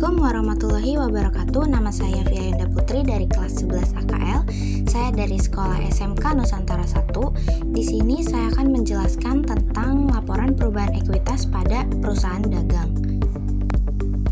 Assalamualaikum warahmatullahi wabarakatuh. Nama saya Vyayunda Putri dari kelas 11 AKL. Saya dari Sekolah SMK Nusantara 1. Di sini saya akan menjelaskan tentang laporan perubahan ekuitas pada perusahaan dagang.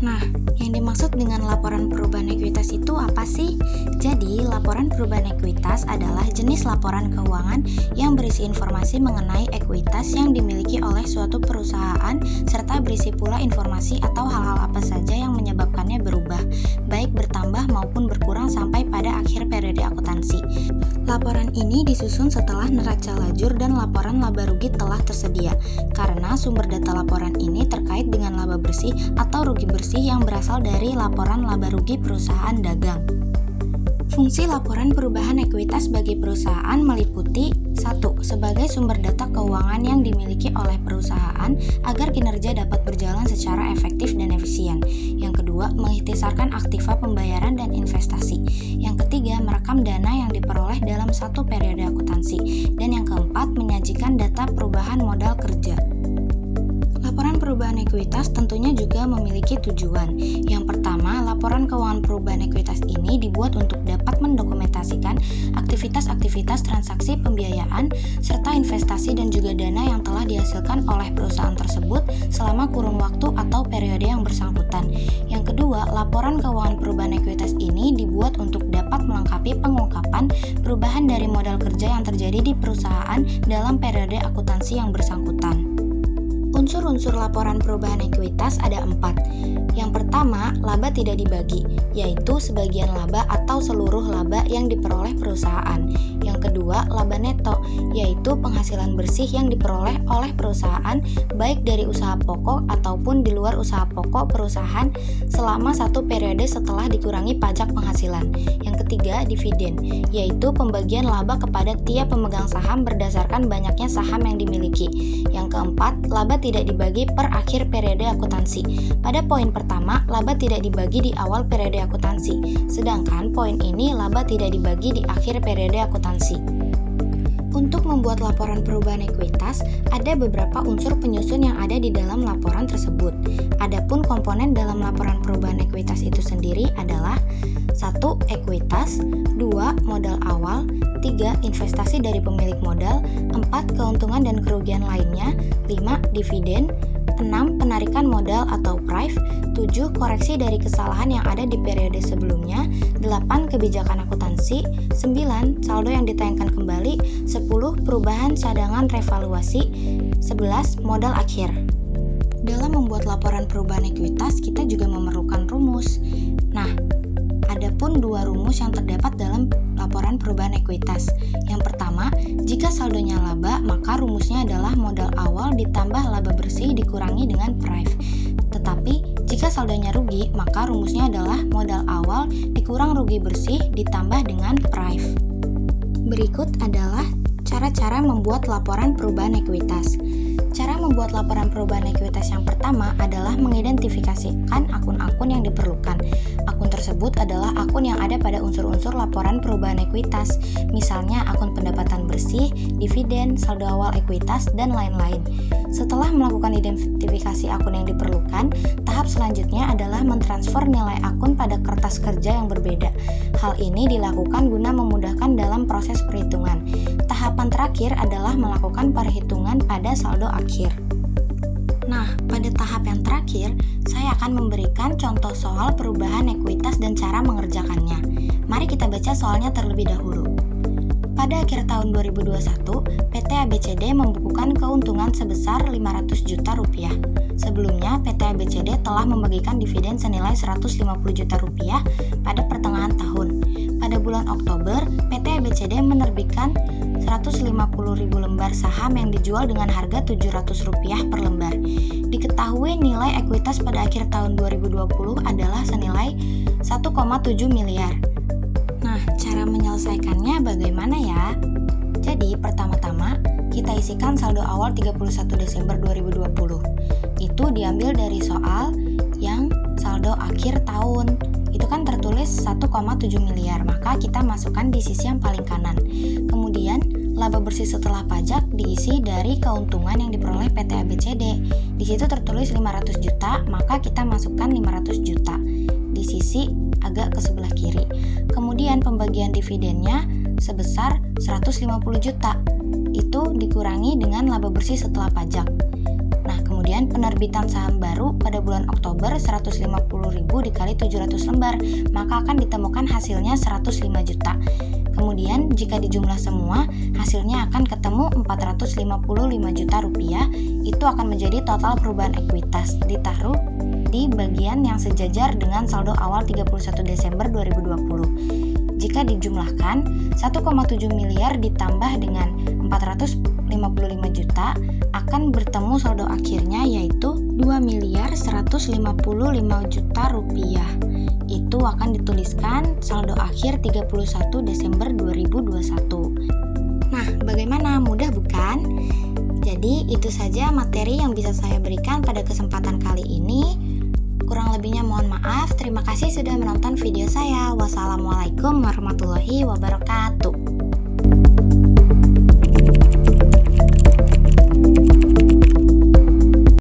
Nah, yang dimaksud dengan laporan perubahan ekuitas itu apa sih? Jadi, laporan perubahan ekuitas adalah jenis laporan keuangan yang berisi informasi mengenai ekuitas yang dimiliki oleh suatu perusahaan serta berisi pula informasi atau hal-hal apa saja yang menyebabkannya berubah, baik bertambah maupun berkurang sampai pada akhir periode akuntansi. Laporan ini disusun setelah neraca lajur dan laporan laba rugi telah tersedia, karena sumber data laporan ini terkait dengan laba bersih atau rugi bersih yang berasal dari laporan laba rugi perusahaan dagang. Fungsi laporan perubahan ekuitas bagi perusahaan meliputi 1. Sebagai sumber data keuangan yang dimiliki oleh perusahaan agar kinerja dapat berjalan secara efektif dan efisien. Yang kedua, mengikhtisarkan aktiva pembayaran dan investasi. Yang ketiga, merekam dana yang diperoleh dalam satu periode akuntansi. Dan yang keempat, menyajikan data perubahan modal kerja. Laporan perubahan ekuitas tentunya juga memiliki tujuan. Yang pertama, laporan keuangan perubahan ekuitas ini dibuat untuk dapat mendokumentasikan aktivitas-aktivitas transaksi pembiayaan serta investasi dan juga dana yang telah dihasilkan oleh perusahaan tersebut selama kurun waktu atau periode yang bersangkutan. Yang kedua, laporan keuangan perubahan ekuitas ini dibuat untuk dapat melengkapi pengungkapan perubahan dari modal kerja yang terjadi di perusahaan dalam periode akuntansi yang bersangkutan. Unsur-unsur laporan perubahan ekuitas ada 4. Yang pertama, laba tidak dibagi, yaitu sebagian laba atau seluruh laba yang diperoleh perusahaan. Yang kedua, laba neto, yaitu penghasilan bersih yang diperoleh oleh perusahaan baik dari usaha pokok ataupun di luar usaha pokok perusahaan selama satu periode setelah dikurangi pajak penghasilan. Yang ketiga, dividen, yaitu pembagian laba kepada tiap pemegang saham berdasarkan banyaknya saham yang dimiliki. Yang keempat, laba tidak dibagi per akhir periode akuntansi. Pada poin pertama, laba tidak dibagi di awal periode akuntansi, sedangkan poin ini laba tidak dibagi di akhir periode akuntansi. Untuk membuat laporan perubahan ekuitas, ada beberapa unsur penyusun yang ada di dalam laporan tersebut. Adapun komponen dalam laporan perubahan ekuitas itu sendiri adalah 1. Ekuitas, 2. Modal awal, 3. Investasi dari pemilik modal, 4. Keuntungan dan kerugian lainnya, 5. Dividen, 6. Penarikan modal atau PRIF, 7. Koreksi dari kesalahan yang ada di periode sebelumnya, 8. Kebijakan akuntansi, 9. Saldo yang ditayangkan kembali, 10. Perubahan cadangan revaluasi, 11. Modal akhir. Dalam membuat laporan perubahan ekuitas, kita juga memerlukan rumus. Nah, adapun 2 rumus yang terdapat dalam laporan perubahan ekuitas. Yang pertama, jika saldonya laba, maka rumusnya adalah modal awal ditambah laba bersih dikurangi dengan PRIF. Tetapi, jika saldonya rugi, maka rumusnya adalah modal awal dikurang rugi bersih ditambah dengan PRIF. Berikut adalah cara-cara membuat laporan perubahan ekuitas. Cara membuat laporan perubahan ekuitas yang pertama adalah mengidentifikasikan akun-akun yang diperlukan. Akun tersebut adalah akun yang ada pada unsur-unsur laporan perubahan ekuitas, misalnya akun pendapatan bersih, dividen, saldo awal ekuitas, dan lain-lain. Setelah melakukan identifikasi akun yang diperlukan, tahap selanjutnya adalah mentransfer nilai akun pada kertas kerja yang berbeda. Hal ini dilakukan guna memudahkan dalam proses perhitungan. Tahapan terakhir adalah melakukan perhitungan pada saldo akhir. Nah, pada tahap yang terakhir, saya akan memberikan contoh soal perubahan ekuitas dan cara mengerjakannya. Mari kita baca soalnya terlebih dahulu. Pada akhir tahun 2021, PT ABCD membukukan keuntungan sebesar 500 juta rupiah. Sebelumnya, PT ABCD telah membagikan dividen senilai 150 juta rupiah pada pertengahan tahun. Pada bulan Oktober, PT ABCD menerbitkan 150.000 lembar saham yang dijual dengan harga Rp700 per lembar. Diketahui nilai ekuitas pada akhir tahun 2020 adalah senilai 1,7 miliar. Nah, cara menyelesaikannya bagaimana ya? Jadi, pertama-tama, kita isikan saldo awal 31 Desember 2020. Itu diambil dari soal yang saldo akhir tahun. Itu kan tertulis 1,7 miliar, maka kita masukkan di sisi yang paling kanan. Kemudian, laba bersih setelah pajak diisi dari keuntungan yang diperoleh PT ABCD. Di situ tertulis 500 juta, maka kita masukkan 500 juta di sisi agak ke sebelah kiri. Kemudian pembagian dividennya sebesar 150 juta. Itu dikurangi dengan laba bersih setelah pajak. Nah, kemudian penerbitan saham baru pada bulan Oktober 150.000 dikali 700 lembar, maka akan ditemukan hasilnya 105 juta. Kemudian jika dijumlah semua, hasilnya akan ketemu 455 juta rupiah. Itu akan menjadi total perubahan ekuitas, ditaruh di bagian yang sejajar dengan saldo awal 31 Desember 2020. Jika dijumlahkan, 1,7 miliar ditambah dengan 455 juta akan bertemu saldo akhirnya yaitu 2.155 juta rupiah. Itu akan dituliskan saldo akhir 31 Desember 2021. Nah, bagaimana? Mudah bukan? Jadi, itu saja materi yang bisa saya berikan pada kesempatan kali ini. Kurang lebihnya mohon maaf. Terima kasih sudah menonton video saya. Wassalamualaikum warahmatullahi wabarakatuh.